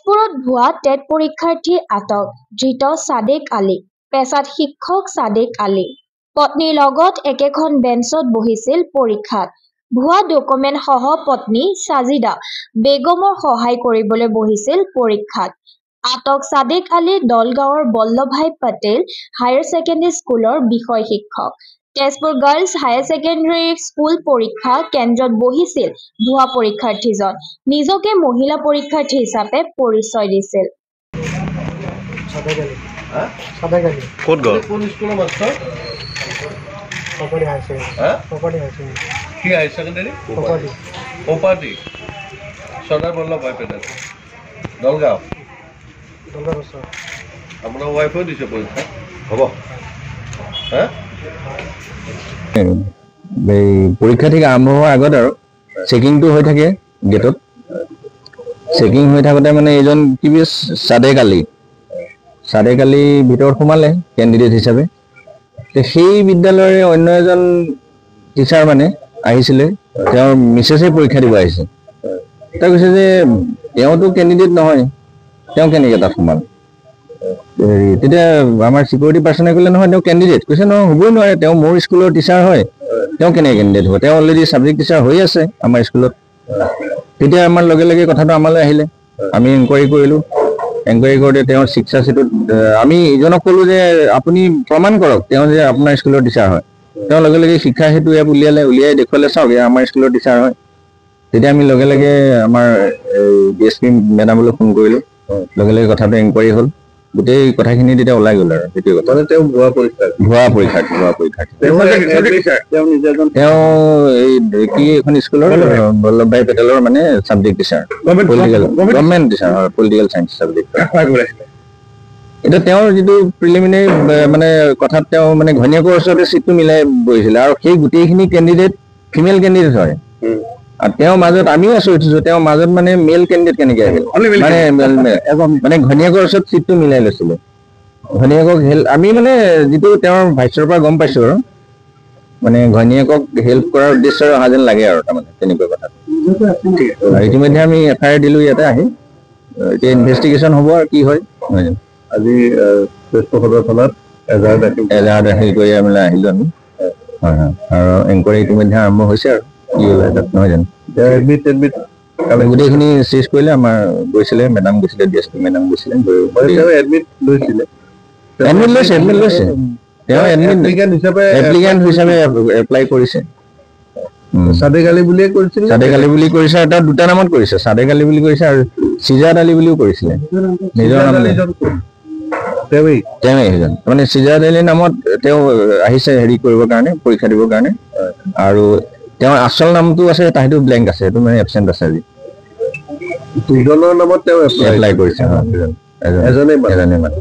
তেজপুৰত ভুৱা টেট পৰীক্ষাৰ্থী আটক, ধৃত ছাদেক আলী। পেছাত শিক্ষক ছাদেক আলী। পত্নীৰ লগত একেখন বেঞ্চত বহিছিল পৰীক্ষাত। ভুৱা ডকুমেণ্ট সহ পত্নী ছাজিদা বেগমৰ সহায় কৰিবলৈ বহিছিল পৰীক্ষাত। আটক ছাদেক আলী দলগাঁৱৰ বল্লভাই পেটেল হায়াৰ ছেকেণ্ডেৰী স্কুলৰ বিষয় শিক্ষক। Tezpur girls higher secondary school পৰীক্ষা কেন্দ্ৰত বহিছিল ভুৱা পৰীক্ষাৰ্থীজন। নিজকে মহিলা পৰীক্ষাৰ্থী হিচাপে পৰিচয় দিছিল। ক'ত গ'ল? কি higher secondary? Property Sardar Vallabhbhai Patel Dalgaon. আপোনাৰ ৱাইফেও দিছে পৰীক্ষা? হ'ব। পৰীক্ষা ঠিক আৰম্ভ হোৱাৰ আগত আৰু চেকিংটো হৈ থাকে গেটত। চেকিং হৈ থাকোঁতে মানে এইজন কিবি ছাদেক আলী ভিতৰত সোমালে কেণ্ডিডেট হিচাপে। সেই বিদ্যালয়ৰে অন্য এজন টিচাৰ মানে আহিছিলে, তেওঁৰ মিছেছে পৰীক্ষা দিব আহিছে। তেওঁ কৈছে যে তেওঁতো কেণ্ডিডেট নহয়, তেওঁ কেনেকৈ তাত সোমাল। তেতিয়া আমাৰ চিকিউৰিটি পাৰ্চনে ক'লে নহয় তেওঁ কেণ্ডিডেট। কৈছে নহয়, হ'বই নোৱাৰে, তেওঁ মোৰ স্কুলৰ টিচাৰ হয়, তেওঁ কেনেকৈ কেণ্ডিডেট হ'ব, তেওঁ অলৰেডি ছাবজেক্ট টিচাৰ হৈ আছে আমাৰ স্কুলত। তেতিয়া আমাৰ লগে লগে কথাটো আমালৈ আহিলে, আমি এনকুৱাৰী কৰিলোঁ। এনকুৱাৰী কৰোঁতে তেওঁৰ শিক্ষা চিটত আমি ইজনক ক'লোঁ যে আপুনি প্ৰমাণ কৰক তেওঁ যে আপোনাৰ স্কুলৰ টিচাৰ হয়। তেওঁ লগে লগে শিক্ষা সেতু এপ উলিয়াই দেখুৱালে, চাওক এয়া আমাৰ স্কুলৰ টিচাৰ হয়। তেতিয়া আমি লগে লগে আমাৰ DSP মেডামলৈ ফোন কৰিলোঁ, লগে লগে কথাটো এনকুৱাৰী হ'ল। গোটেই কথাখিনি তেতিয়া ওলাই গ'ল আৰু সেইটোৱে কথা। তেওঁ ভুৱা পৰীক্ষাৰ্থী। তেওঁ এই কি এখন স্কুলৰ বল্লভভাই পেটেলৰ মানে ছাবজেক্ট টিচাৰ, গভৰ্ণমেণ্ট টিচাৰ হয়, পলিটিকেল চায়েন্স ছাবজেক্ট। এতিয়া তেওঁৰ যিটো প্ৰিলিমিনাৰী মানে কথাত তেওঁ মানে ঘৈণীয়েকৰ ওচৰতে চিটটো মিলাই বহিছিলে, আৰু সেই গোটেইখিনি কেণ্ডিডেট ফিমেল কেণ্ডিডেট হয়। আৰু তেওঁৰ মাজত আমিও আচৰিত হৈছোঁ, তেওঁৰ মাজত মানে মেল কেণ্ডিডেট কেনেকৈ আহিল, মানে ঘৈণীয়েকৰ ওচৰত চিটটো মিলাই লৈছিলে। ঘৈণীয়েকক আমি মানে যিটো তেওঁৰ ভাষ্যৰ পৰা গম পাইছোঁ আৰু মানে ঘৈণীয়েকক হেল্প কৰাৰ উদ্দেশ্যৰে অহা যেন লাগে আৰু তাৰমানে তেনেকুৱা কথা। ইতিমধ্যে আমি FIR দিলোঁ ইয়াতে আহি, এতিয়া ইনভেষ্টিগেশ্যন হ'ব আৰু কি হয়। আজি তেজপুৰ সদৰ থানাত এজাহাৰ দাখিল কৰি আমি আহিলোঁ আমি। হয় হয়, আৰু এনকুৱাৰী ইতিমধ্যে আৰম্ভ হৈছে আৰু কি ওলাই তাত, নহয় জানো। গোটেইখিনি চিজ কৰিলে, আমাৰ গৈছিলে মেডাম গৈছিলে, DSP মেডাম গৈছিলে। এডমিট লৈছে। তেওঁ এপ্লিকেণ্ট হিচাপে এপ্লাই কৰিছে। ছাদেক আলী বুলিয়ে কৰিছিল। ছাদেক আলী বুলি কৰিছে, তেওঁ দুটা নামত কৰিছে, ছাদেক আলী বুলি কৰিছে আৰু চিজাদ আলী বুলিও কৰিছিলে। নিজৰ নাম তেওঁৱেই সেইজন মানে চিজাদ আলীৰ নামত তেওঁ আহিছে হেৰি কৰিবৰ কাৰণে, পৰীক্ষা দিবৰ কাৰণে। আৰু তেওঁৰ আচল নামটো আছে, সেইটো ব্লেংক আছে, সেইটো মানে এবচেণ্ট আছে আজি। দুজনৰ নামত তেওঁ এপ্লাই কৰিছে, এজনে মানে।